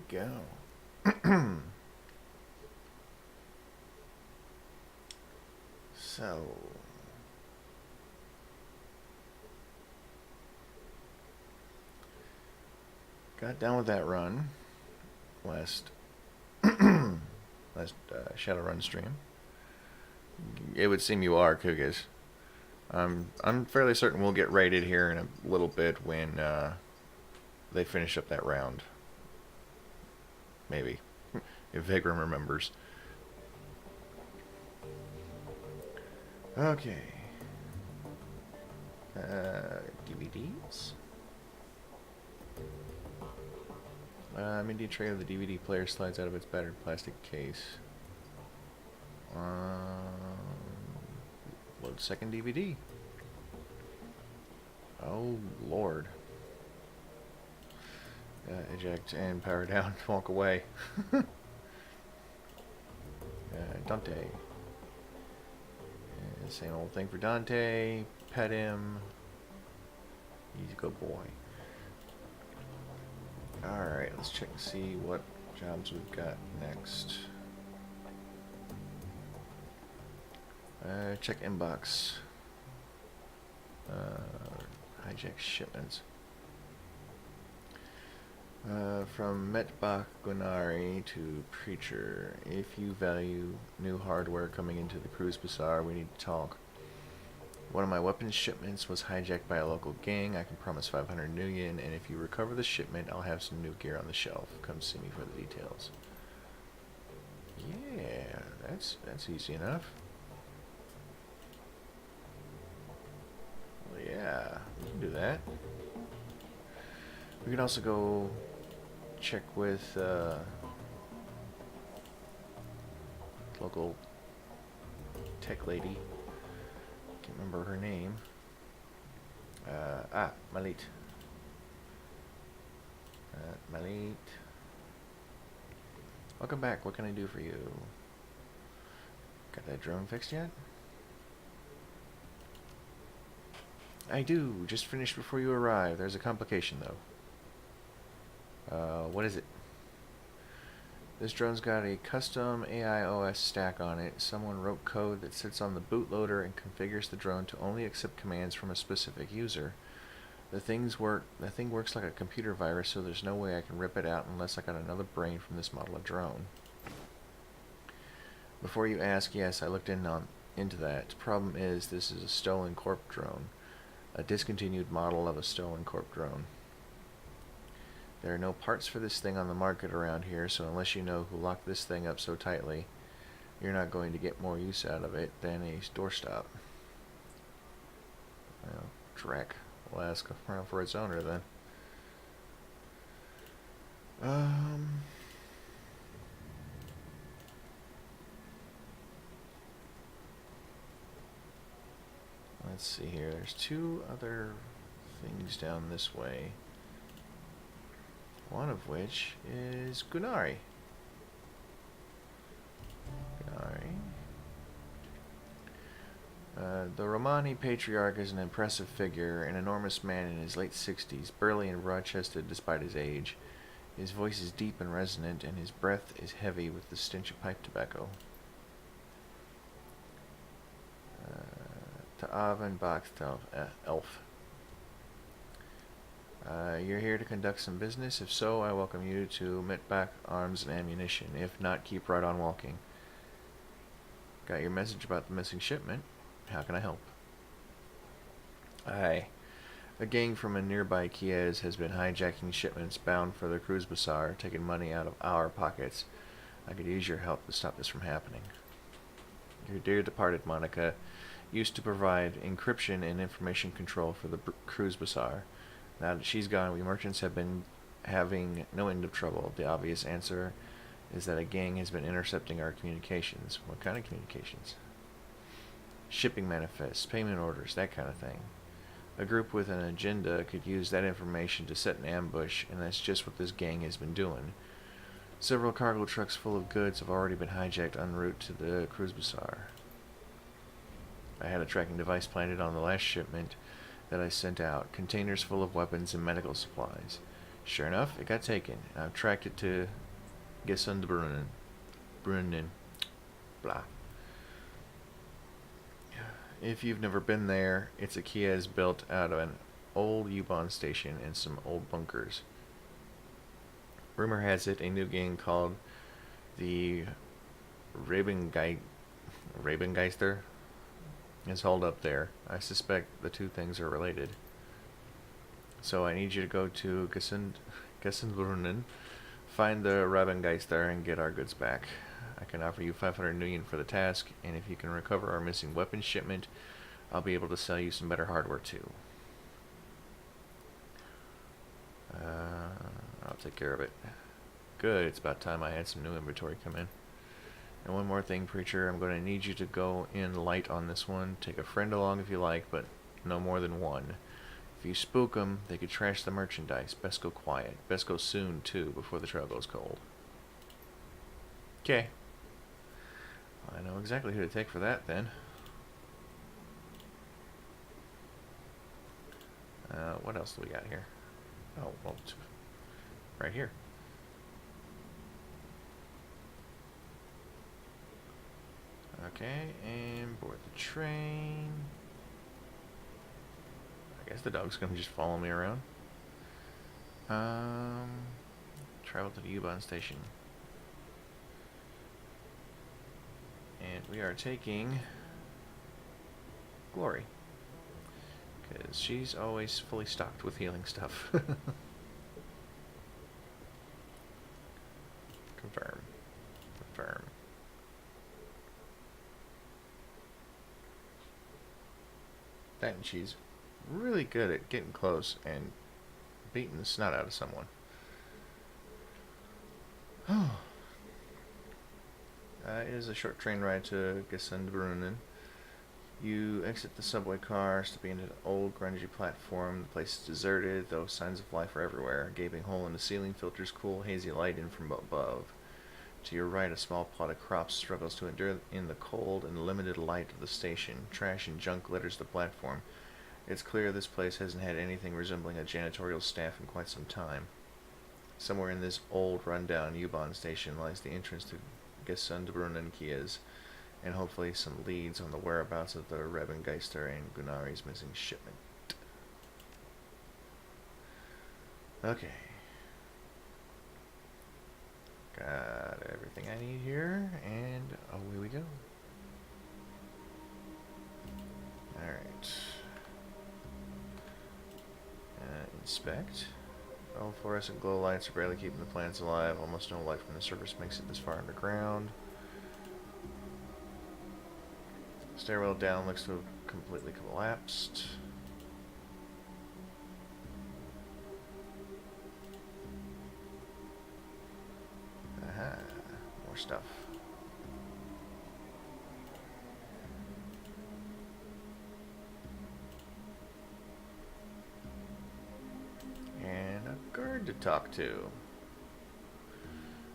go. So, got done with that run last Shadowrun stream. It would seem you are, Kugas. I'm fairly certain we'll get raided here in a little bit when they finish up that round. Maybe. If Vigram remembers. Okay. DVDs? Media tray of the DVD player slides out of its battered plastic case. Load second DVD. Oh, Lord. Eject and power down. Walk away. Dante. Same old thing for Dante. Pet him. He's a good boy. Alright, let's check and see what jobs we've got next. Check inbox. Hijack shipments. From Metbach Gunari to Preacher. If you value new hardware coming into the Cruise Bazaar, we need to talk. One of my weapons shipments was hijacked by a local gang. I can promise 500 Nuyen, and if you recover the shipment, I'll have some new gear on the shelf. Come see me for the details. Yeah, that's easy enough. Well, yeah, we can do that. We can also go check with local tech lady. Can't remember her name. Malit. Malit. Welcome back. What can I do for you? Got that drone fixed yet? I do. Just finished before you arrived. There's a complication, though. What is it? This drone's got a custom AI OS stack on it. Someone wrote code that sits on the bootloader and configures the drone to only accept commands from a specific user. The thing works like a computer virus, so there's no way I can rip it out unless I got another brain from this model of drone. Before you ask, yes, I looked into that. Problem is, this is a stolen corp drone. A discontinued model of a stolen corp drone. There are no parts for this thing on the market around here, so unless you know who locked this thing up so tightly, you're not going to get more use out of it than a doorstop. Well, Drek. We'll ask around for its owner then. Let's see here. There's two other things down this way. One of which is Gunari. The Romani patriarch is an impressive figure, an enormous man in his late 60s, burly and broad-chested despite his age. His voice is deep and resonant, and his breath is heavy with the stench of pipe tobacco. Ta'avan Bakhtel, elf. You're here to conduct some business. If so, I welcome you to Metbach Arms and Ammunition. If not, keep right on walking. Got your message about the missing shipment. How can I help? Aye. A gang from a nearby Kiez has been hijacking shipments bound for the Cruise Bazaar, taking money out of our pockets. I could use your help to stop this from happening. Your dear departed Monica used to provide encryption and information control for the Cruise Bazaar. Now that she's gone, we merchants have been having no end of trouble. The obvious answer is that a gang has been intercepting our communications. What kind of communications? Shipping manifests, payment orders, that kind of thing. A group with an agenda could use that information to set an ambush, and that's just what this gang has been doing. Several cargo trucks full of goods have already been hijacked en route to the Cruise Bazaar. I had a tracking device planted on the last shipment that I sent out, containers full of weapons and medical supplies. Sure enough, it got taken. I've tracked it to Gesundbrunnen. Brunnen. Blah. If you've never been there, it's a Kies built out of an old U-Bahn station and some old bunkers. Rumor has it a new gang called the Rabengeister is hauled up there. I suspect the two things are related. So I need you to go to Gesundbrunnen, find the Rabengeister, and get our goods back. I can offer you 500 Nuyen for the task, and if you can recover our missing weapons shipment, I'll be able to sell you some better hardware too. I'll take care of it. Good, it's about time I had some new inventory come in. And one more thing, Preacher, I'm going to need you to go in light on this one. Take a friend along if you like, but no more than one. If you spook them, they could trash the merchandise. Best go quiet. Best go soon, too, before the trail goes cold. Okay. I know exactly who to take for that, then. What else do we got here? Oh, well, right here. Okay, and board the train. I guess the dog's gonna just follow me around. Travel to the U-Bahn station. And we are taking Glory. Because she's always fully stocked with healing stuff. Confirm. Confirm. That and she's really good at getting close and beating the snot out of someone. It is a short train ride to Gesundbrunnen. You exit the subway car, stepping into an old, grungy platform. The place is deserted, though signs of life are everywhere. A gaping hole in the ceiling filters cool, hazy light in from above. To your right, a small plot of crops struggles to endure in the cold and limited light of the station. Trash and junk litters the platform. It's clear this place hasn't had anything resembling a janitorial staff in quite some time. Somewhere in this old, run-down U-Bahn station lies the entrance to Gesundbrunnen Kies, and hopefully some leads on the whereabouts of the Rebengeister and Gunnari's missing shipment. Okay. Got everything I need here, and away we go. Alright. Inspect. All fluorescent glow lights are barely keeping the plants alive. Almost no light from the surface makes it this far underground. Stairwell down looks to have completely collapsed. Aha, more stuff. And a guard to talk to.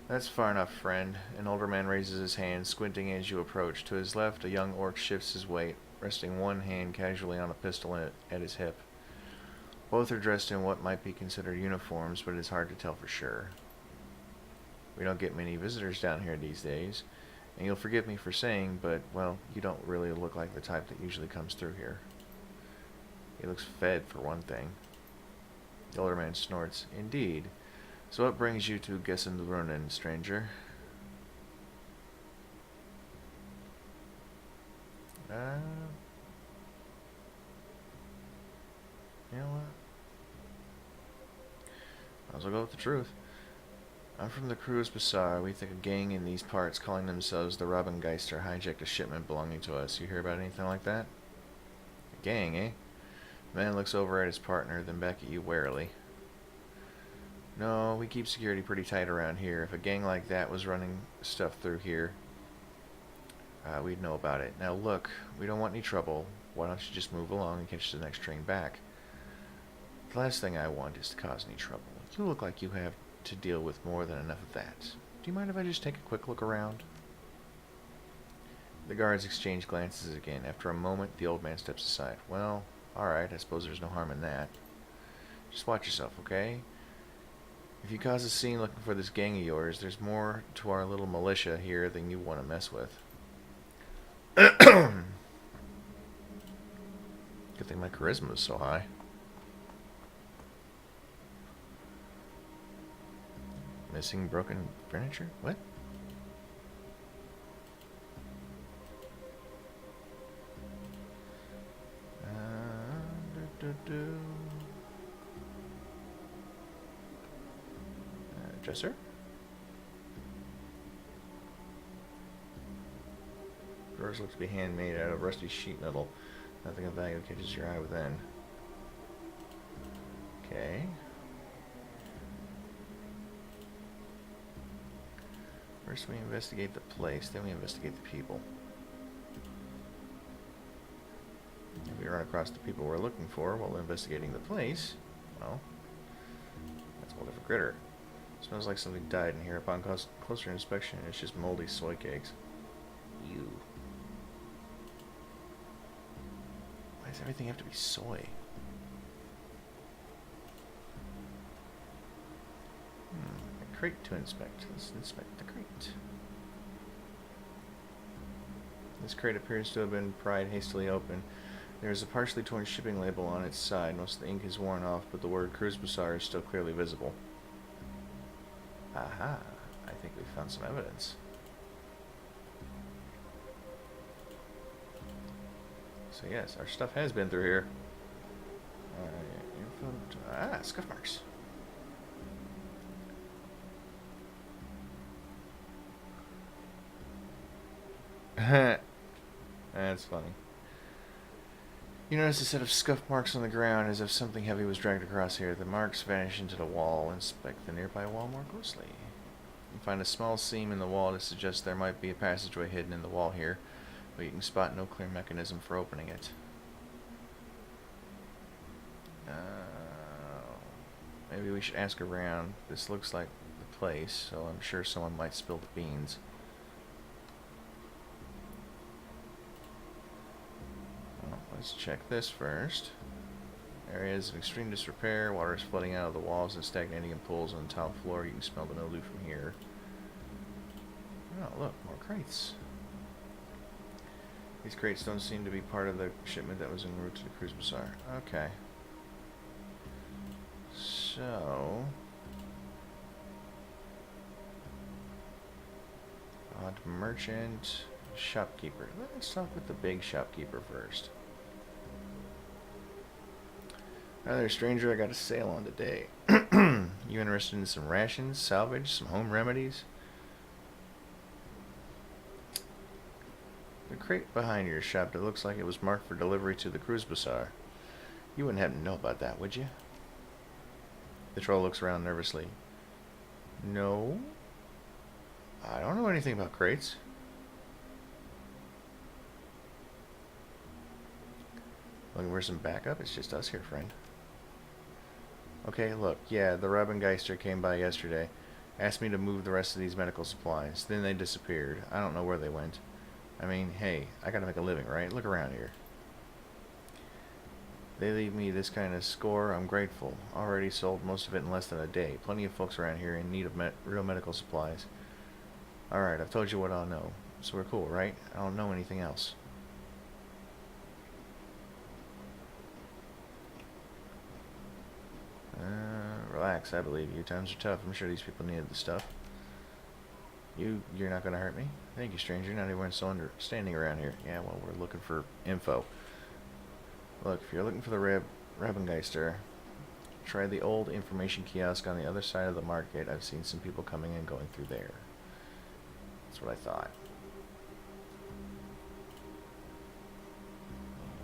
That's far enough, friend. An older man raises his hand, squinting as you approach. To his left, a young orc shifts his weight, resting one hand casually on a pistol at his hip. Both are dressed in what might be considered uniforms, but it's hard to tell for sure. We don't get many visitors down here these days, and you'll forgive me for saying, but, well, you don't really look like the type that usually comes through here. He looks fed, for one thing. The older man snorts. Indeed. So what brings you to Gesundbrunnen, stranger? You know what? Might as well go with the truth. I'm from the Cruz Bazaar. We think a gang in these parts calling themselves the Robengeister hijacked a shipment belonging to us. You hear about anything like that? A gang, eh? The man looks over at his partner, then back at you warily. No, we keep security pretty tight around here. If a gang like that was running stuff through here, we'd know about it. Now look, we don't want any trouble. Why don't you just move along and catch the next train back? The last thing I want is to cause any trouble. You look like you have to deal with more than enough of that. Do you mind if I just take a quick look around? The guards exchange glances again. After a moment, the old man steps aside. Well, alright, I suppose there's no harm in that. Just watch yourself, okay? If you cause a scene looking for this gang of yours, there's more to our little militia here than you want to mess with. Good thing my charisma is so high. Missing broken furniture? What? Dresser? Drawers look to be handmade out of rusty sheet metal. Nothing of value catches your eye within. Okay. First we investigate the place, then we investigate the people. If we run across the people we're looking for while investigating the place, well, that's a whole different critter. Smells like something died in here. Upon closer inspection, it's just moldy soy cakes. Ew. Why does everything have to be soy? A crate to inspect. Let's inspect the crate. This crate appears to have been pried hastily open. There is a partially torn shipping label on its side. Most of the ink is worn off, but the word Cruise Bazaar is still clearly visible. Aha, I think we found some evidence. So yes, our stuff has been through here. Scuff marks. That's funny. You notice a set of scuff marks on the ground as if something heavy was dragged across here. The marks vanish into the wall. Inspect the nearby wall more closely. You find a small seam in the wall to suggest there might be a passageway hidden in the wall here, but you can spot no clear mechanism for opening it. Maybe we should ask around. This looks like the place, so I'm sure someone might spill the beans. Let's check this first. Areas of extreme disrepair. Water is flooding out of the walls and stagnating in pools on the tile floor. You can smell the mildew from here. Oh, look, more crates. These crates don't seem to be part of the shipment that was en route to the Cruise Bazaar. Okay. So... odd merchant, shopkeeper. Let's talk with the big shopkeeper first. Hi there, stranger. I got a sale on today. You interested in some rations, salvage, some home remedies? The crate behind your shop that looks like it was marked for delivery to the Cruise Bazaar. You wouldn't happen to know about that, would you? The troll looks around nervously. No. I don't know anything about crates. Looking for some backup? It's just us here, friend. Okay, look, yeah, the Robengeister came by yesterday. Asked me to move the rest of these medical supplies. Then they disappeared. I don't know where they went. I mean, hey, I gotta make a living, right? Look around here. They leave me this kind of score, I'm grateful. Already sold most of it in less than a day. Plenty of folks around here in need of real medical supplies. Alright, I've told you what I know. So we're cool, right? I don't know anything else. Relax, I believe you. Times are tough. I'm sure these people needed the stuff. You're not gonna hurt me? Thank you, stranger. Not everyone's so understanding around here. Yeah, well, we're looking for info. Look, if you're looking for the Rabengeister, try the old information kiosk on the other side of the market. I've seen some people coming and going through there. That's what I thought.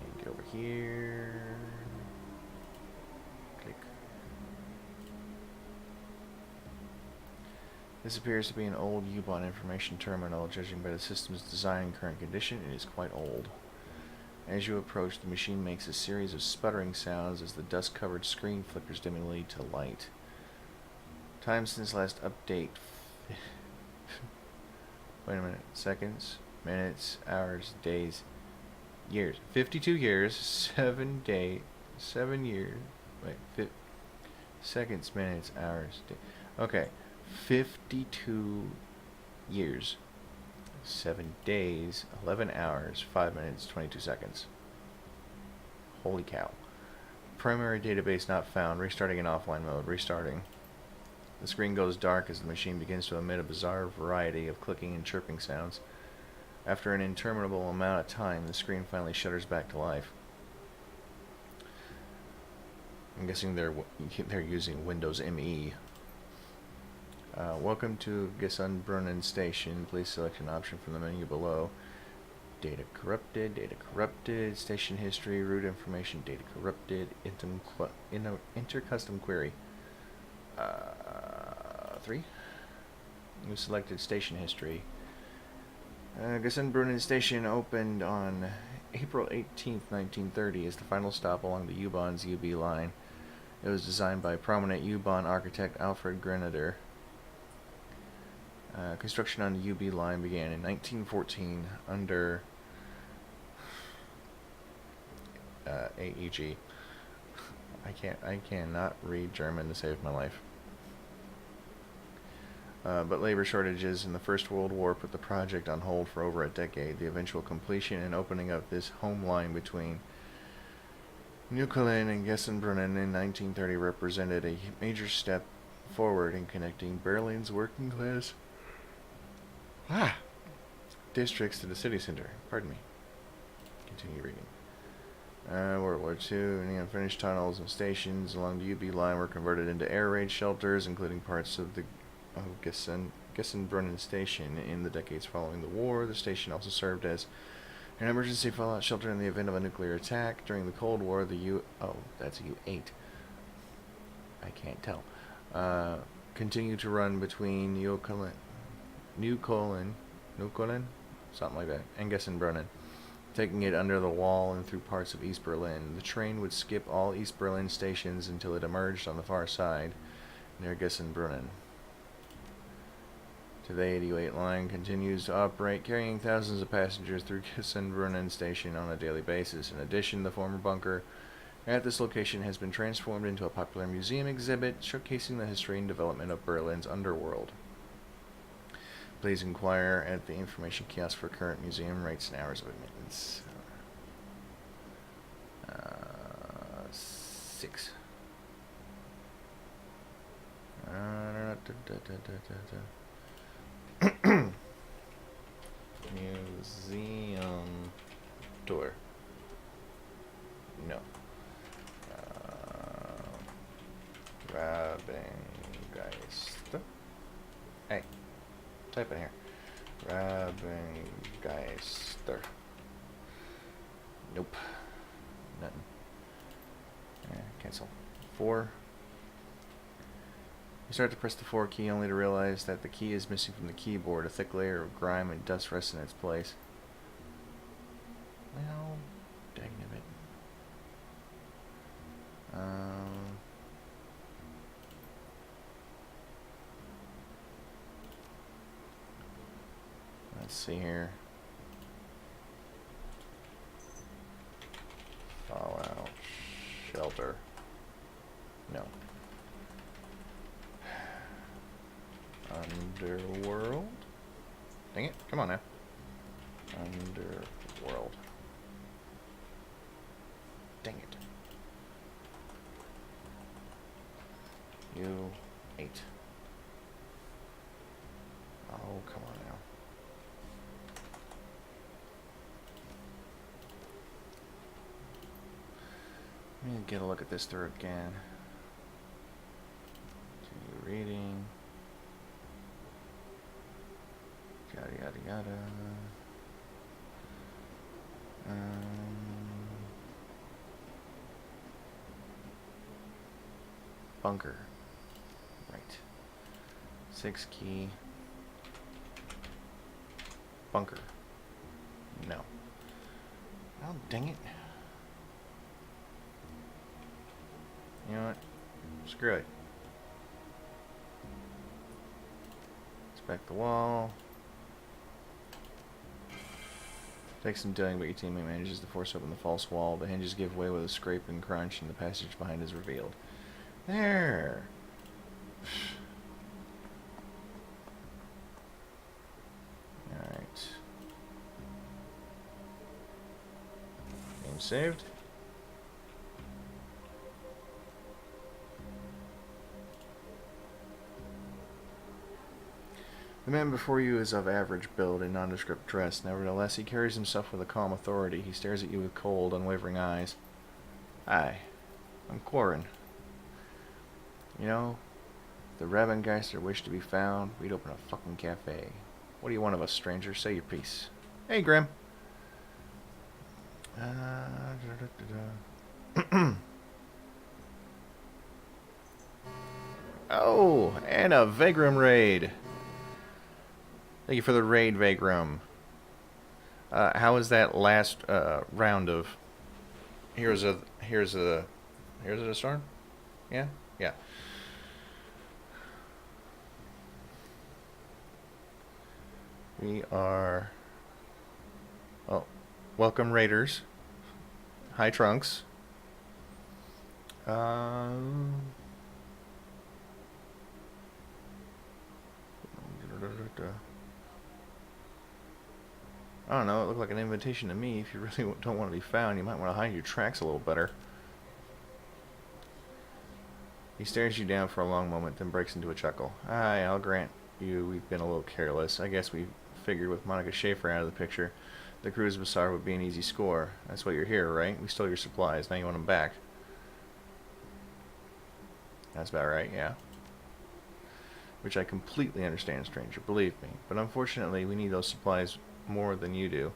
And get over here. Click. This appears to be an old U-Bahn information terminal. Judging by the system's design and current condition, it is quite old. As you approach, the machine makes a series of sputtering sounds as the dust-covered screen flickers dimly to light. Time since last update. Wait a minute. Seconds, minutes, hours, days, years. 52 years, 7 years. Wait, seconds, minutes, hours, days. Okay. 52 years, 7 days, 11 hours, 5 minutes, 22 seconds. Holy cow. Primary database not found. Restarting in offline mode. Restarting. The screen goes dark as the machine begins to emit a bizarre variety of clicking and chirping sounds. After an interminable amount of time, the screen finally shudders back to life. I'm guessing they're using Windows ME. Welcome to Gesunbrunnen Station. Please select an option from the menu below. Data corrupted, station history, route information, data corrupted, inter-custom query. 3. You selected station history. Gesunbrunnen Station opened on April 18th, 1930 as the final stop along the U-Bahn's UB line. It was designed by prominent U-Bahn architect Alfred Grenader. Construction on the UB line began in 1914 under AEG. I cannot read German to save my life. But labor shortages in the First World War put the project on hold for over a decade. The eventual completion and opening of this home line between Nuyen and Gesunbrunnen in 1930 represented a major step forward in connecting Berlin's working class districts to the city center. Pardon me. Continue reading. World War II, any unfinished tunnels and stations along the UB line were converted into air raid shelters, including parts of the Gesunbrunnen Station. In the decades following the war, the station also served as an emergency fallout shelter in the event of a nuclear attack. During the Cold War, the that's U8. I can't tell. Continued to run between New Colon, something like that, and Gesunbrunnen, taking it under the wall and through parts of East Berlin. The train would skip all East Berlin stations until it emerged on the far side, near Gesunbrunnen. Today, the U8 line continues to operate, carrying thousands of passengers through Gesunbrunnen Station on a daily basis. In addition, the former bunker at this location has been transformed into a popular museum exhibit showcasing the history and development of Berlin's underworld. Please inquire at the information kiosk for current museum rates and hours of admittance. 6. Museum tour. No. Rabengeist. Hey, type in here. Rabengeister. Nope. Nothing. Cancel. 4. You start to press the 4 key only to realize that the key is missing from the keyboard. A thick layer of grime and dust rests in its place. Well, dang it. Let's see here. Fallout shelter. No. Underworld? Dang it, come on now. Underworld. Dang it. U8. Oh, come on now. Let me get a look at this through again. Continue reading. Yada yada yada. Bunker. Right. 6 key. Bunker. No. Oh, dang it. You know what? Screw it. Inspect the wall. Takes some doing, but your teammate manages to force open the false wall. The hinges give way with a scrape and crunch, and the passage behind is revealed. There! Game saved. The man before you is of average build and nondescript dress. Nevertheless, he carries himself with a calm authority. He stares at you with cold, unwavering eyes. Hi, I'm Quarren. You know, if the Rebengeister wished to be found, we'd open a fucking cafe. What do you want of us, stranger? Say your piece. Hey, Grim. Oh, and a Vagrum raid. Thank you for the raid, Vagrum. How was that last round of Here's a Storm? Yeah? Yeah. We are... Oh, welcome Raiders. Hi Trunks. I don't know, it looked like an invitation to me. If you really don't want to be found, you might want to hide your tracks a little better. He stares you down for a long moment, then breaks into a chuckle. Aye, I'll grant you we've been a little careless. I guess we figured with Monica Schaefer out of the picture, the Cruise Bazaar would be an easy score. That's why you're here, right? We stole your supplies, now you want them back. That's about right, yeah. Which I completely understand, stranger, believe me. But unfortunately, we need those supplies more than you do.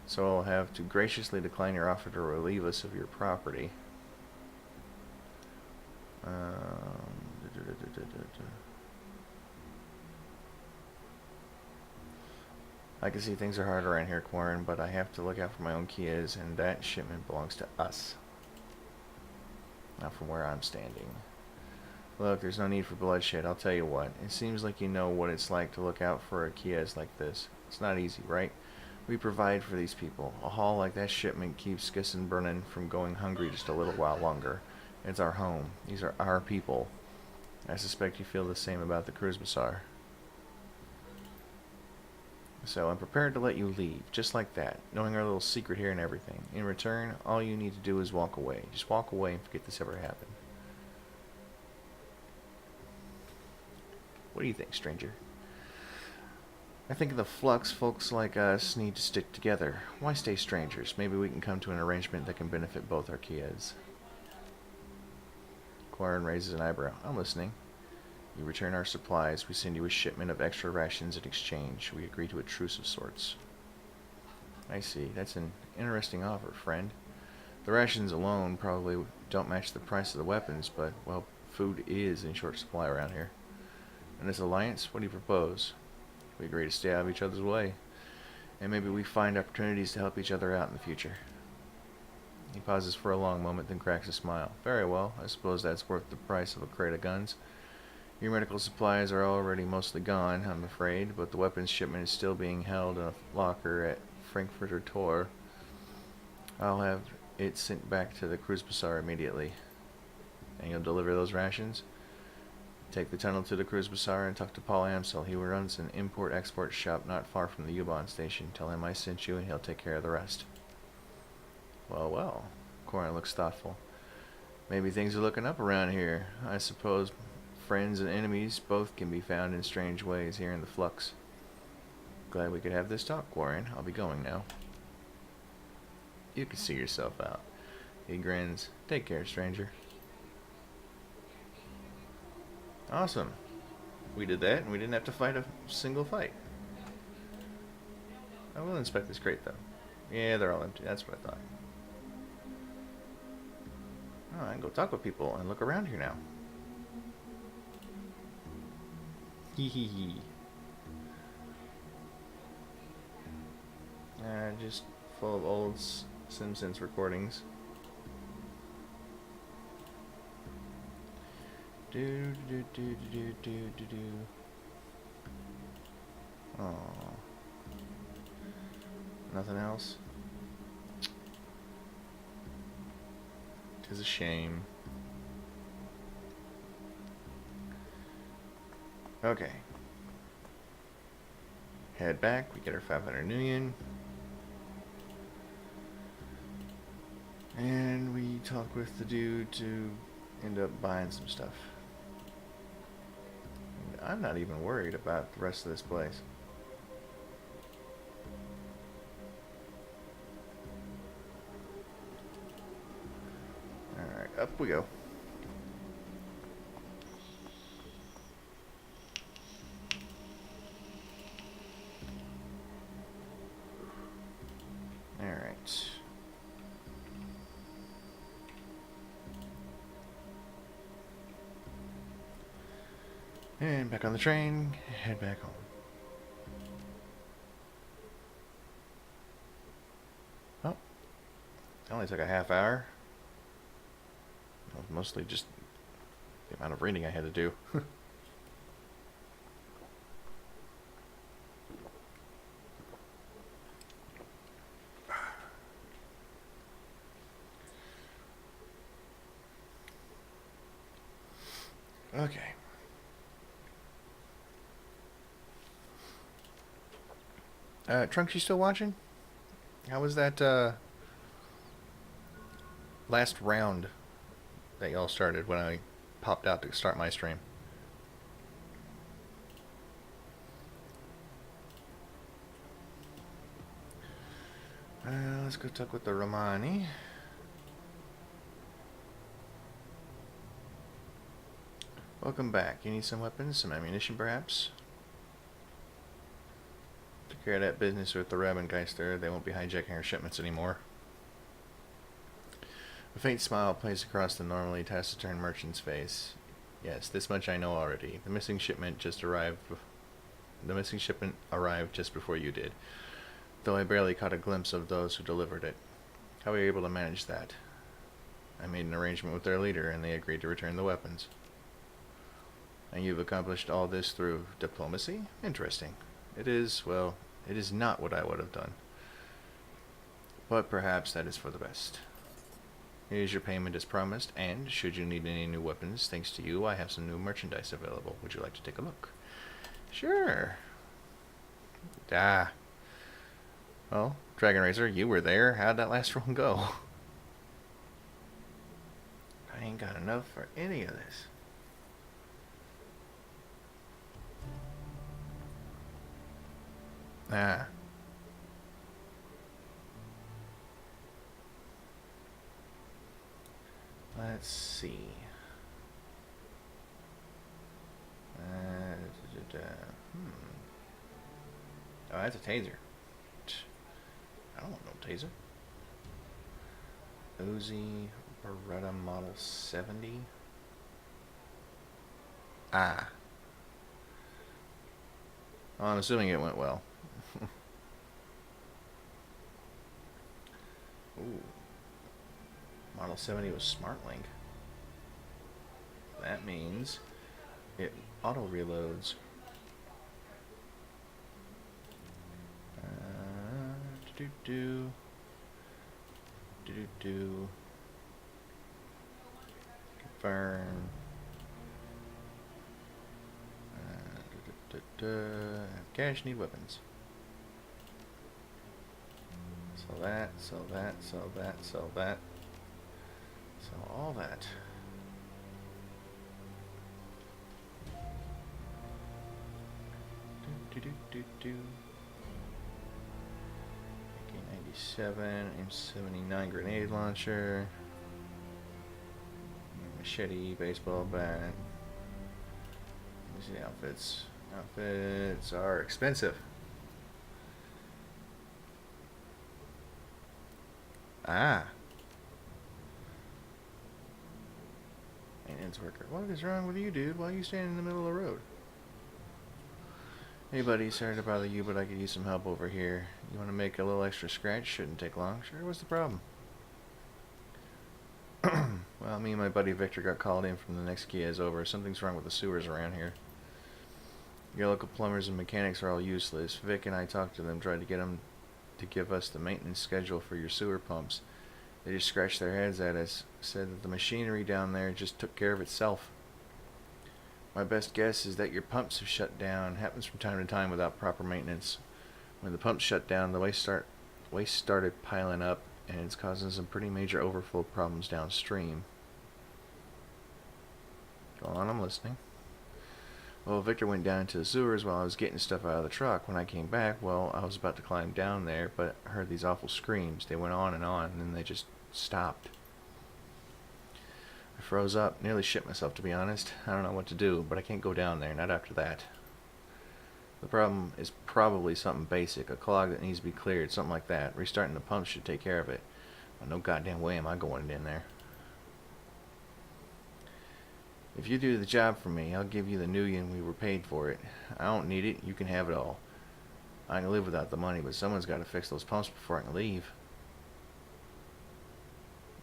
So I'll have to graciously decline your offer to relieve us of your property. I can see things are hard around here, Quarren, but I have to look out for my own Kias, and that shipment belongs to us. Not from where I'm standing. Look, there's no need for bloodshed, I'll tell you what. It seems like you know what it's like to look out for a Kias like this. It's not easy, right? We provide for these people. A haul like that shipment keeps Gissenbrunnen from going hungry just a little while longer. It's our home. These are our people. I suspect you feel the same about the Cruise Bazaar. So I'm prepared to let you leave, just like that, knowing our little secret here and everything. In return, all you need to do is walk away. Just walk away and forget this ever happened. What do you think, stranger? I think in the flux, folks like us need to stick together. Why stay strangers? Maybe we can come to an arrangement that can benefit both our Kias. Quarren raises an eyebrow. I'm listening. You return our supplies. We send you a shipment of extra rations in exchange. We agree to a truce of sorts. I see. That's an interesting offer, friend. The rations alone probably don't match the price of the weapons, but, well, food is in short supply around here. In this alliance, what do you propose? We agree to stay out of each other's way, and maybe we find opportunities to help each other out in the future. He pauses for a long moment, then cracks a smile. Very well, I suppose that's worth the price of a crate of guns. Your medical supplies are already mostly gone, I'm afraid, but the weapons shipment is still being held in a locker at Frankfurter Tor. I'll have it sent back to the Cruise Bazaar immediately. And you'll deliver those rations? Take the tunnel to the Cruise Bazaar and talk to Paul Amsel. He runs an import-export shop not far from the U-Bahn station. Tell him I sent you and he'll take care of the rest. Well, well. Quarren looks thoughtful. Maybe things are looking up around here. I suppose friends and enemies both can be found in strange ways here in the flux. Glad we could have this talk, Quarren. I'll be going now. You can see yourself out. He grins. Take care, stranger. Awesome. We did that, and we didn't have to fight a single fight. I will inspect this crate, though. Yeah, they're all empty. That's what I thought. Oh, I can go talk with people and look around here now. Hee hee hee. Just full of old Simpsons recordings. Do do do do do do do. Oh. Nothing else? 'Tis a shame. Okay. Head back, we get our 500 Nuyen. And we talk with the dude to end up buying some stuff. I'm not even worried about the rest of this place. Alright, up we go. Alright. And back on the train, head back home. Oh, it only took a half hour. Well, mostly just the amount of reading I had to do. Okay. Trunks, you still watching? How was that last round that y'all started when I popped out to start my stream? Let's go talk with the Romani. Welcome back. You need some weapons, some ammunition perhaps? Took care of that business with the Rabengeister. They won't be hijacking our shipments anymore. A faint smile plays across the normally taciturn merchant's face. Yes, this much I know already. The missing shipment arrived just before you did, though I barely caught a glimpse of those who delivered it. How were you able to manage that? I made an arrangement with their leader, and they agreed to return the weapons. And you've accomplished all this through diplomacy? Interesting. It is not what I would have done. But perhaps that is for the best. Here's your payment as promised, and should you need any new weapons, thanks to you, I have some new merchandise available. Would you like to take a look? Sure. Well, Dragon Racer, you were there. How'd that last one go? I ain't got enough for any of this. Let's see. Oh, that's a taser. I don't want no taser. Uzi Beretta Model 70. Well, I'm assuming it went well. Ooh. Model 70 was SmartLink. That means it auto reloads. Confirm. Cash, need weapons. Sell that, sell that, sell that, sell that. Sell all that. AK-97, M79 grenade launcher, machete, baseball bat. Let me see the outfits. Outfits are expensive. Maintenance worker. What is wrong with you, dude? Why are you standing in the middle of the road? Hey buddy, sorry to bother you, but I could use some help over here. You want to make a little extra scratch? Shouldn't take long. Sure, what's the problem? Well, me and my buddy Victor got called in from the next key is over. Something's wrong with the sewers around here. Your local plumbers and mechanics are all useless. Vic and I talked to them, tried to get them to give us the maintenance schedule for your sewer pumps. They just scratched their heads at us, said that the machinery down there just took care of itself. My best guess is that your pumps have shut down. Happens from time to time without proper maintenance. When the pumps shut down, the waste started piling up. and it's causing some pretty major overflow problems downstream. Go on, I'm listening. Well, Victor went down to the sewers while I was getting stuff out of the truck. When I came back, well, I was about to climb down there, but I heard these awful screams. They went on, and then they just stopped. I froze up, nearly shit myself, to be honest. I don't know what to do, but I can't go down there, not after that. The problem is probably something basic, a clog that needs to be cleared, something like that. Restarting the pump should take care of it. But no goddamn way am I going in there. If you do the job for me, I'll give you the Nuyen we were paid for it. I don't need it, you can have it all. I can live without the money, but someone's got to fix those pumps before I can leave.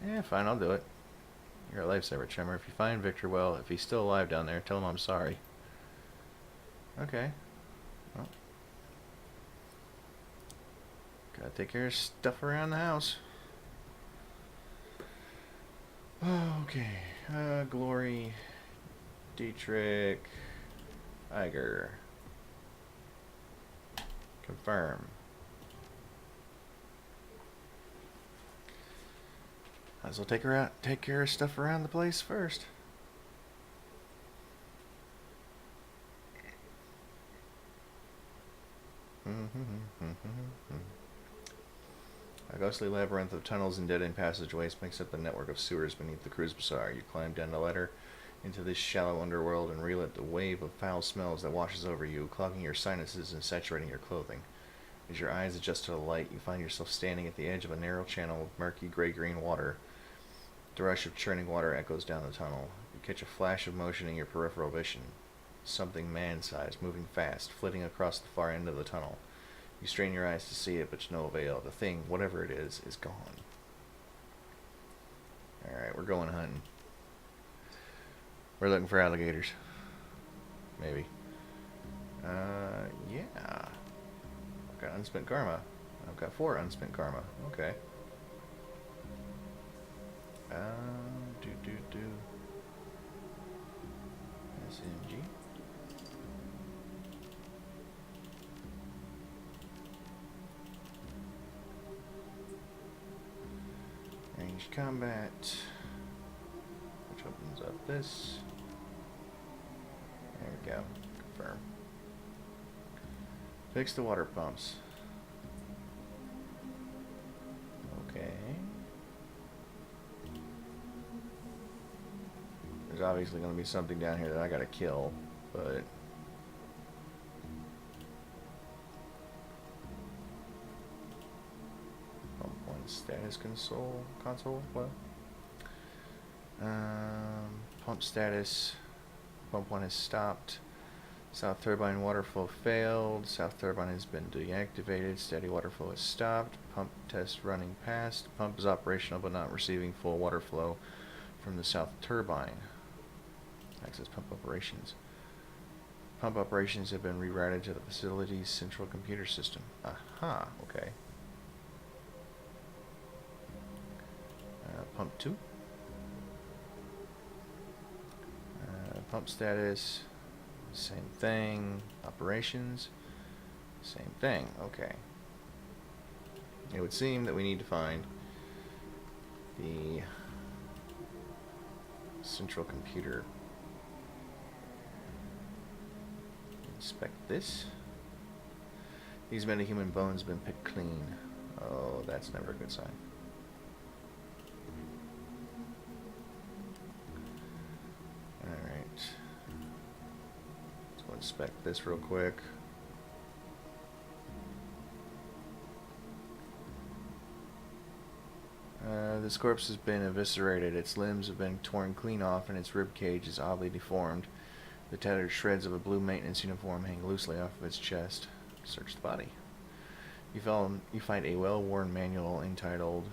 Yeah, fine, I'll do it. You're a lifesaver, Tremor. If you find Victor, well, if he's still alive down there, tell him I'm sorry. Okay. Well, gotta take care of stuff around the house. Okay. Glory. Dietrich. Iger. Confirm. Might as well take care of stuff around the place first. A ghostly labyrinth of tunnels and dead-end passageways makes up the network of sewers beneath the cruise bazaar. You climb down the ladder into this shallow underworld and reel at the wave of foul smells that washes over you, clogging your sinuses and saturating your clothing. As your eyes adjust to the light, you find yourself standing at the edge of a narrow channel of murky gray-green water. The rush of churning water echoes down the tunnel. You catch a flash of motion in your peripheral vision. Something man-sized, moving fast, flitting across the far end of the tunnel. You strain your eyes to see it, but to no avail. The thing, whatever it is gone. Alright, we're going hunting. We're looking for alligators. Maybe. Yeah. I've got unspent karma. I've got 4 unspent karma. Okay. SMG. Ranged combat, which opens up this. There we go. Confirm. Fix the water pumps. Okay. There's obviously going to be something down here that I gotta kill, but pump 1 status console. What? Pump status. Pump 1 has stopped. South turbine water flow failed. South turbine has been deactivated. Steady water flow has stopped. Pump test running past. Pump is operational but not receiving full water flow from the south turbine. Access pump operations. Pump operations have been rerouted to the facility's central computer system. Aha, okay. Pump 2. Pump status. Same thing. Operations. Same thing. Okay. It would seem that we need to find the central computer. Inspect this. These metahuman bones have been picked clean. Oh, that's never a good sign. Alright. Let's go inspect this real quick. This corpse has been eviscerated. Its limbs have been torn clean off and its rib cage is oddly deformed. The tattered shreds of a blue maintenance uniform hang loosely off of its chest. Search the body. You find a well-worn manual entitled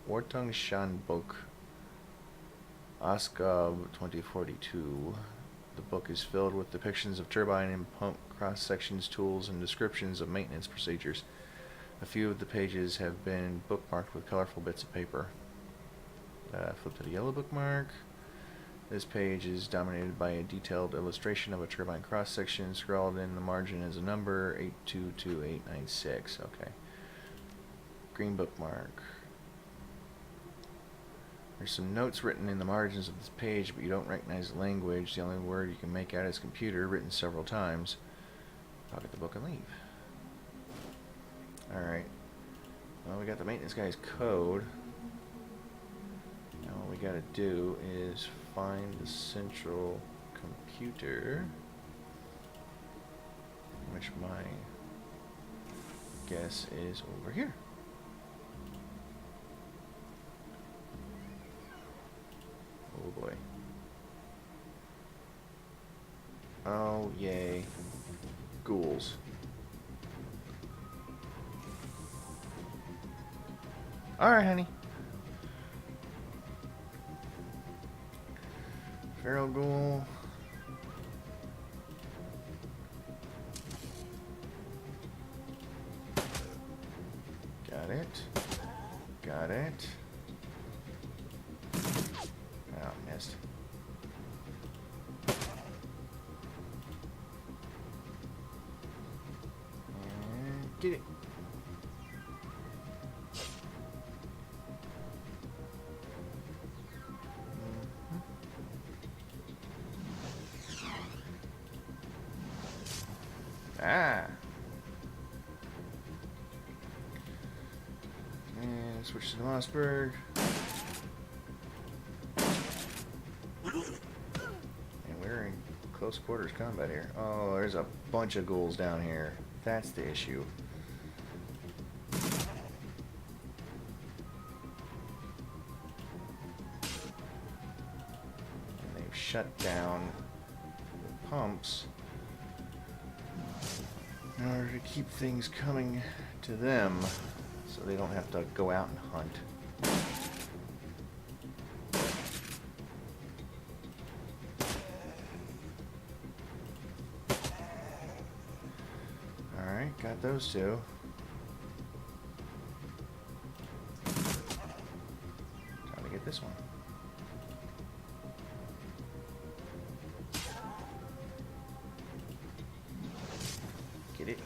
Wartungshandbuch Ausgabe 2042. The book is filled with depictions of turbine and pump cross-sections, tools, and descriptions of maintenance procedures. A few of the pages have been bookmarked with colorful bits of paper. Flip to the yellow bookmark. This page is dominated by a detailed illustration of a turbine cross-section. Scrawled in the margin is a number, 822896. Okay. green bookmark. There's some notes written in the margins of this page, but you don't recognize the language. The only word you can make out is computer, written several times. Pocket the book and leave. Alright. Well, we got the maintenance guy's code. Now what we gotta do is find the central computer, which my guess is over here. Oh boy. Oh yay. Ghouls. Alright, honey. Feral ghoul. Got it. Got it. Oh, missed. And get it. Ah. And switch to the Mossberg. And we're in close quarters combat here. Oh, there's a bunch of ghouls down here. That's the issue. And they've shut down the pumps in order to keep things coming to them so they don't have to go out and hunt. Alright, got those two. Time to get this one. Get it?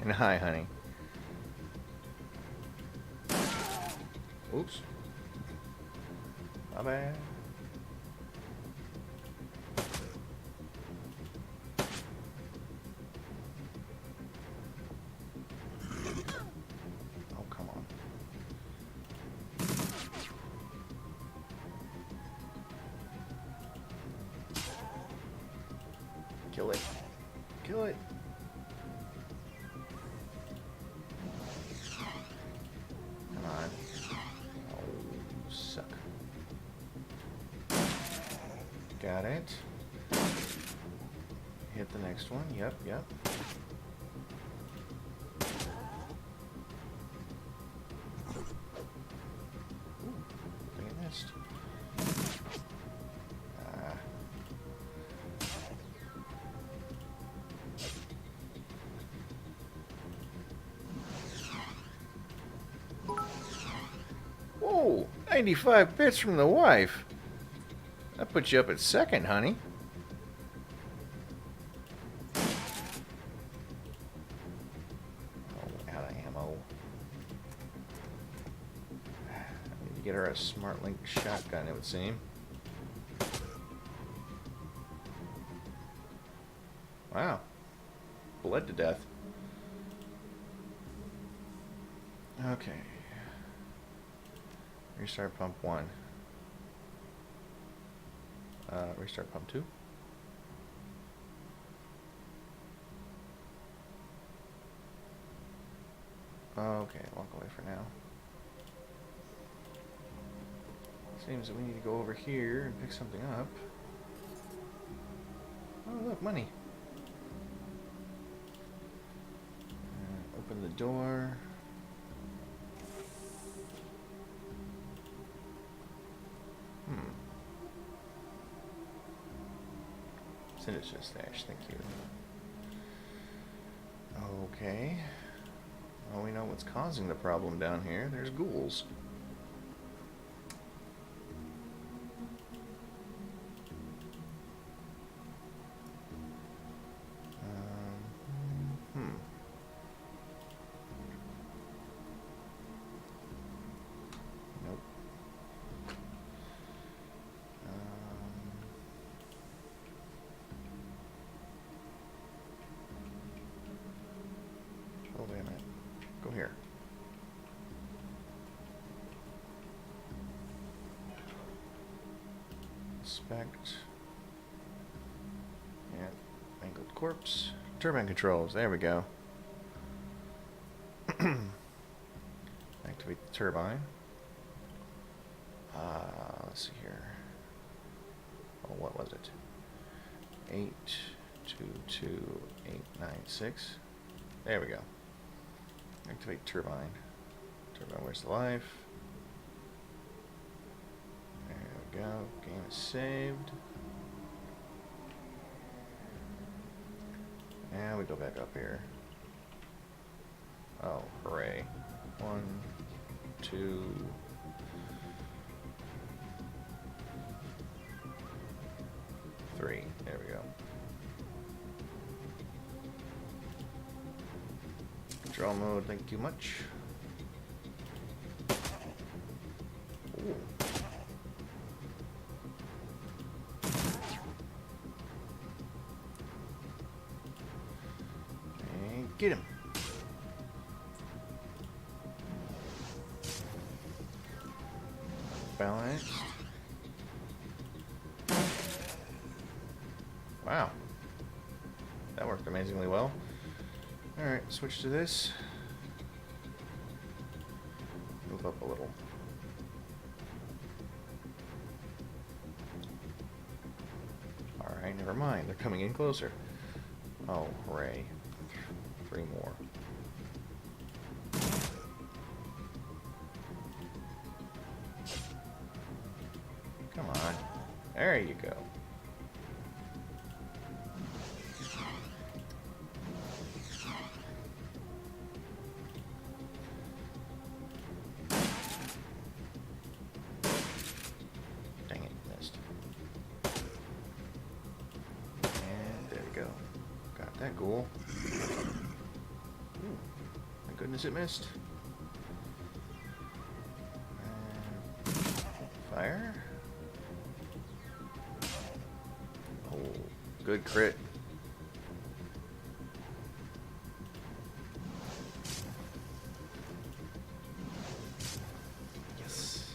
And hi, honey. Oops. My bad. Oh, come on. Kill it. Kill it. Come on. Oh, suck. Got it. Hit the next one. Yep, yep. Ooh, I think I missed. Whoa, 95 bits from the wife. That puts you up at second, honey. Oh, out of ammo. I need to get her a Smart Link shotgun, it would seem. Wow. Bled to death. Okay. Restart pump 1. Restart pump 2. Okay, walk away for now. Seems that we need to go over here and pick something up. Oh, look, money. Open the door. Sinister stash, thank you. Okay. Well, we know what's causing the problem down here. There's ghouls. here. Inspect. And mangled corpse. Turbine controls. There we go. Activate the turbine. Let's see here. Oh, what was it? 822896. There we go. Activate turbine. Turbine, where's the life? There we go. Game is saved. And we go back up here. Oh, hooray. 1, 2. Three. There we go. Control mode, thank you much. Ooh. And get him. Balanced. Wow. That worked amazingly well. Alright, switch to this. Move up a little. Alright, never mind. They're coming in closer. Oh, hooray. 3 more. Come on. There you go. Dang it, missed. And there we go. Got that ghoul. Ooh, my goodness, it missed. Fire. Oh, good crit. Yes.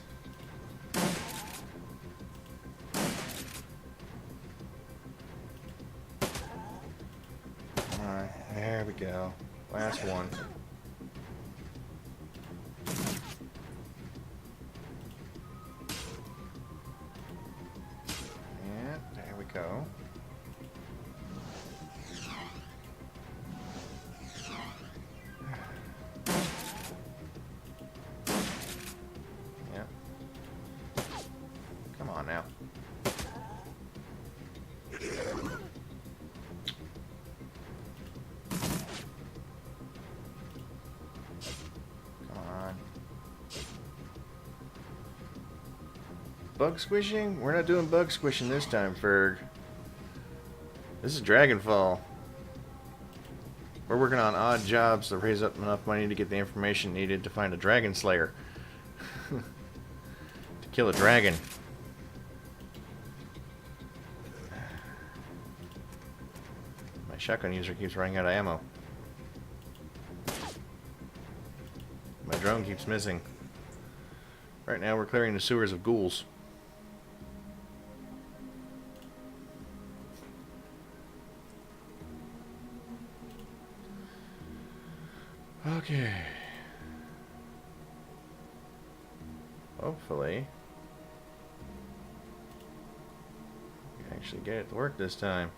Alright, there we go. Last one. And there we go. Yep. Come on now. Come on. Bug squishing? We're not doing bug squishing this time, Ferg. This is Dragonfall. We're working on odd jobs to raise up enough money to get the information needed to find a dragon slayer. To kill a dragon. My shotgun user keeps running out of ammo. My drone keeps missing. Right now we're clearing the sewers of ghouls. Okay. Hopefully we can actually get it to work this time.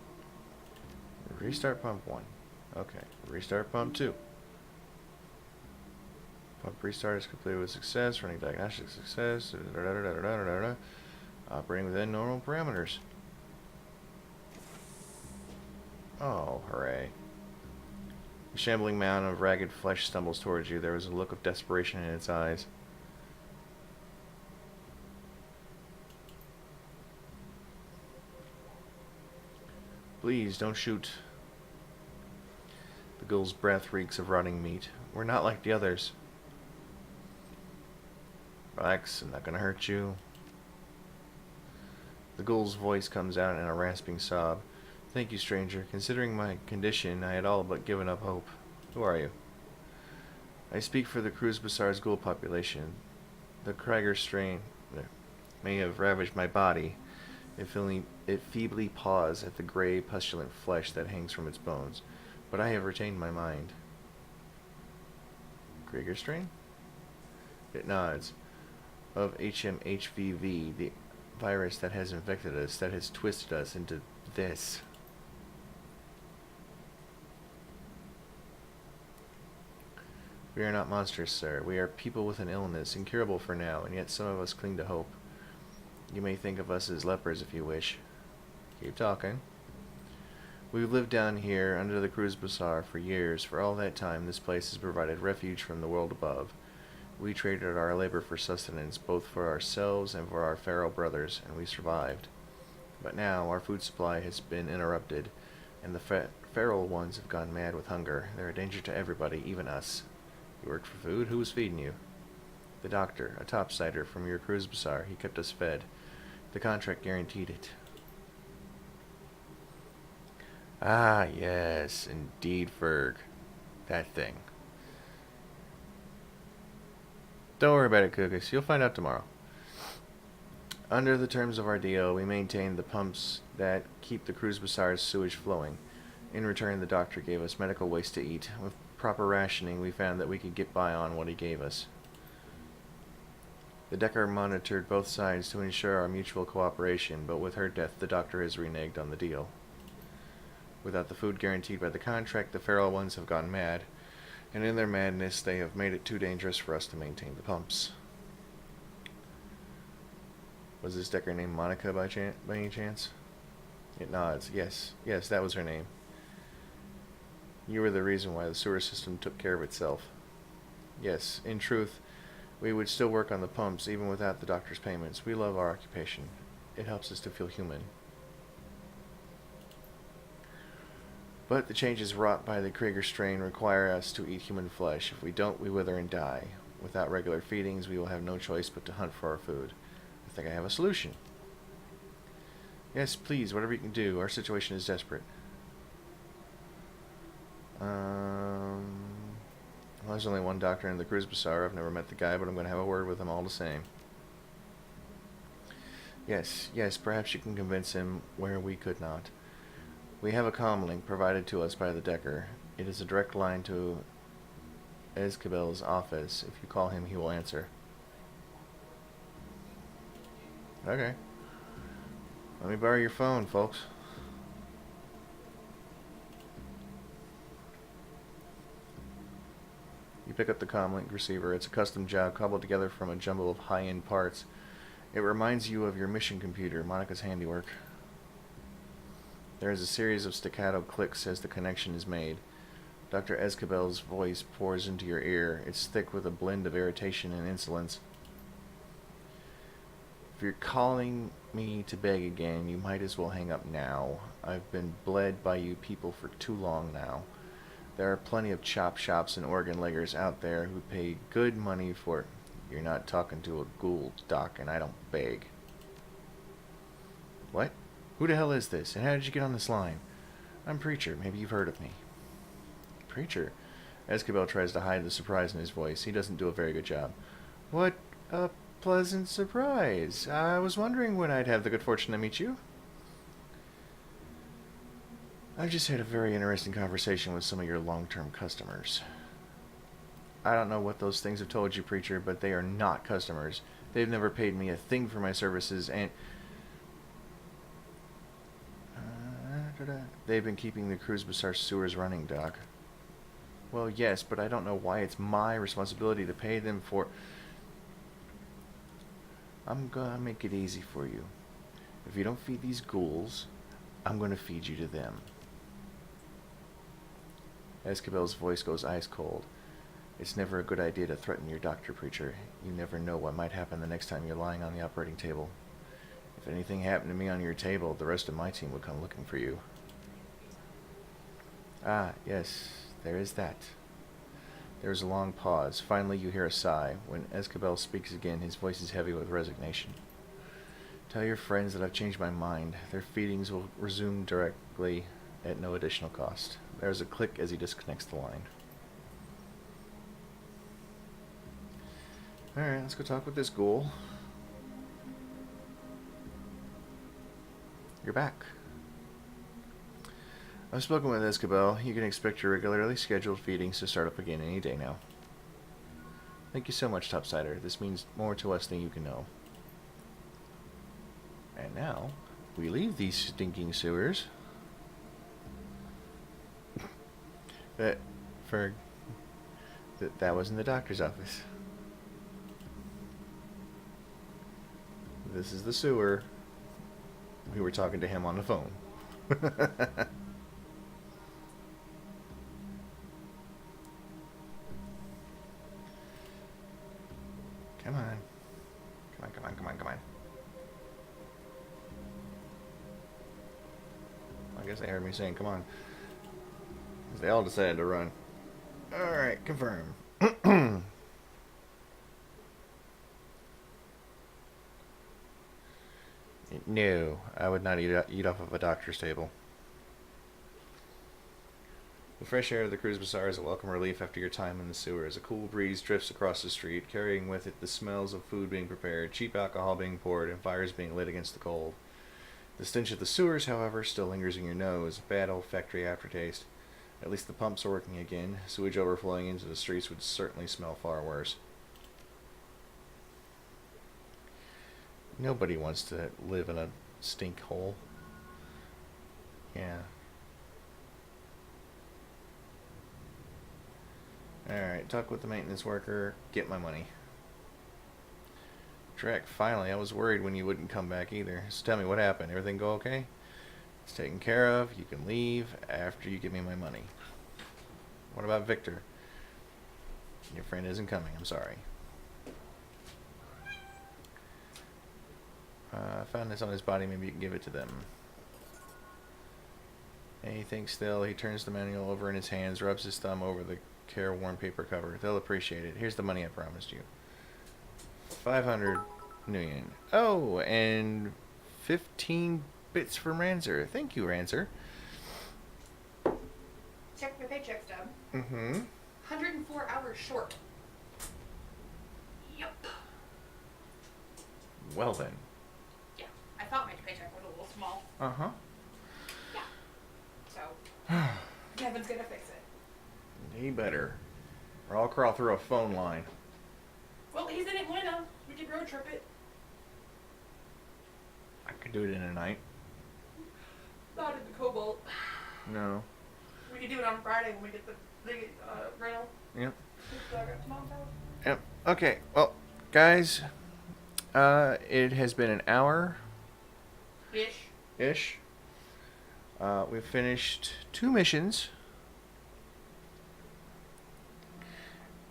Restart pump 1. Okay. Restart pump 2. Pump restart is completed with success. Running diagnostic success. Operating within normal parameters. Oh, hooray. A shambling mound of ragged flesh stumbles towards you. There was a look of desperation in its eyes. Please, don't shoot. The ghoul's breath reeks of rotting meat. We're not like the others. Relax, I'm not gonna hurt you. The ghoul's voice comes out in a rasping sob. Thank you, stranger. Considering my condition, I had all but given up hope. Who are you? I speak for the Cruz Bazaar's ghoul population. The Krager strain may have ravaged my body. It feebly paws at the gray, pestilent flesh that hangs from its bones, but I have retained my mind. Krager strain? It nods. Of HMHVV, the virus that has infected us, that has twisted us into this. We are not monsters, sir. We are people with an illness, incurable for now, and yet some of us cling to hope. You may think of us as lepers if you wish. Keep talking. We've lived down here under the Cruz Bazaar for years. For all that time, this place has provided refuge from the world above. We traded our labor for sustenance, both for ourselves and for our feral brothers, and we survived. But now, our food supply has been interrupted, and the feral ones have gone mad with hunger. They're a danger to everybody, even us. You worked for food? Who was feeding you? The doctor, a topsider from your Cruz Bazaar. He kept us fed. The contract guaranteed it. Ah, yes, indeed, Ferg. That thing. Don't worry about it, Kugus. You'll find out tomorrow. Under the terms of our deal, we maintain the pumps that keep the Cruz Bazaar's sewage flowing. In return, the doctor gave us medical waste to eat. With proper rationing, we found that we could get by on what he gave us. The Decker monitored both sides to ensure our mutual cooperation, but with her death, the doctor has reneged on the deal. Without the food guaranteed by the contract, the feral ones have gone mad, and in their madness, they have made it too dangerous for us to maintain the pumps. Was this Decker named Monica by any chance? It nods. Yes, that was her name. You were the reason why the sewer system took care of itself. Yes, in truth, we would still work on the pumps even without the doctor's payments. We love our occupation. It helps us to feel human. But the changes wrought by the Krieger strain require us to eat human flesh. If we don't, we wither and die. Without regular feedings, we will have no choice but to hunt for our food. I think I have a solution. Yes, please, whatever you can do. Our situation is desperate. Well, there's only one doctor in the Cruz Bazaar. I've never met the guy, but I'm going to have a word with him all the same. Yes, perhaps you can convince him where we could not. We have a comm link provided to us by the Decker. It is a direct line to Escabel's office. If you call him, he will answer. Okay. Let me borrow your phone, folks. You pick up the comlink receiver. It's a custom job cobbled together from a jumble of high-end parts. It reminds you of your mission computer, Monica's handiwork. There is a series of staccato clicks as the connection is made. Dr. Escabel's voice pours into your ear. It's thick with a blend of irritation and insolence. If you're calling me to beg again, you might as well hang up now. I've been bled by you people for too long now. There are plenty of chop shops and organ leggers out there who pay good money for... You're not talking to a ghoul, Doc, and I don't beg. What? Who the hell is this, and how did you get on this line? I'm Preacher. Maybe you've heard of me. Preacher? Escabel tries to hide the surprise in his voice. He doesn't do a very good job. What a pleasant surprise. I was wondering when I'd have the good fortune to meet you. I've just had a very interesting conversation with some of your long-term customers. I don't know what those things have told you, Preacher, but they are not customers. They've never paid me a thing for my services, and... They've been keeping the Cruz Bazaar sewers running, Doc. Well, yes, but I don't know why it's my responsibility to pay them for... I'm gonna make it easy for you. If you don't feed these ghouls, I'm gonna feed you to them. Escabel's voice goes ice cold. It's never a good idea to threaten your doctor, Preacher. You never know what might happen the next time you're lying on the operating table. If anything happened to me on your table, the rest of my team would come looking for you. Ah, yes, there is that. There is a long pause. Finally, you hear a sigh. When Escabel speaks again, his voice is heavy with resignation. Tell your friends that I've changed my mind. Their feedings will resume directly at no additional cost. There's a click as he disconnects the line. Alright, let's go talk with this ghoul. You're back. I've spoken with Escabel. You can expect your regularly scheduled feedings to start up again any day now. Thank you so much, Topsider. This means more to us than you can know. And now, we leave these stinking sewers. That was in the doctor's office. This is the sewer. We were talking to him on the phone. Come on. Come on, come on, come on, come on. I guess they heard me saying, come on. Because they all decided to run. Alright, confirm. No, I would not eat off of a doctor's table. The fresh air of the cruise bazaar is a welcome relief after your time in the sewers. A cool breeze drifts across the street, carrying with it the smells of food being prepared, cheap alcohol being poured, and fires being lit against the cold. The stench of the sewers, however, still lingers in your nose, a bad olfactory aftertaste. At least the pumps are working again. Sewage overflowing into the streets would certainly smell far worse. Nobody wants to live in a stink hole. Yeah. Alright, talk with the maintenance worker. Get my money. Drek, finally. I was worried when you wouldn't come back either. So tell me, what happened? Everything go okay? It's taken care of. You can leave after you give me my money. What about Victor? Your friend isn't coming. I'm sorry. I found this on his body. Maybe you can give it to them. Anything still? He turns the manual over in his hands, rubs his thumb over the careworn paper cover. They'll appreciate it. Here's the money I promised you. 500 Nuyen. Oh, and 15 bits for Ranzer. Thank you, Ranzer. Check my paycheck stub. Mm-hmm. 104 hours short. Yep. Well then. Yeah, I thought my paycheck was a little small. Uh-huh. Yeah. So, Kevin's gonna fix it. He better. Or I'll crawl through a phone line. Well, he's in Atlanta. We could road trip it. I could do it in a night. Not in the Cobalt. No. We could do it on Friday when we get the rental. Yep. Tomorrow. Yep. Okay. Well, guys, it has been an hour. Ish. We've finished 2 missions.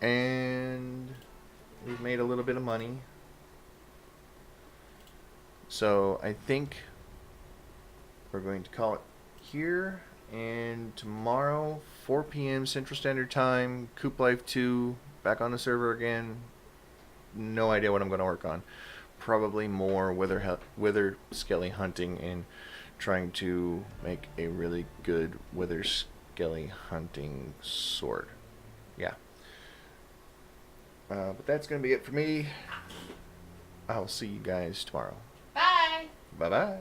And we've made a little bit of money. So I think we're going to call it here. And tomorrow, 4 p.m. Central Standard Time, Coop Life 2, back on the server again. No idea what I'm going to work on. Probably more wither skelly hunting and trying to make a really good wither skelly hunting sword. Yeah. But that's going to be it for me. I'll see you guys tomorrow. Bye. Bye-bye.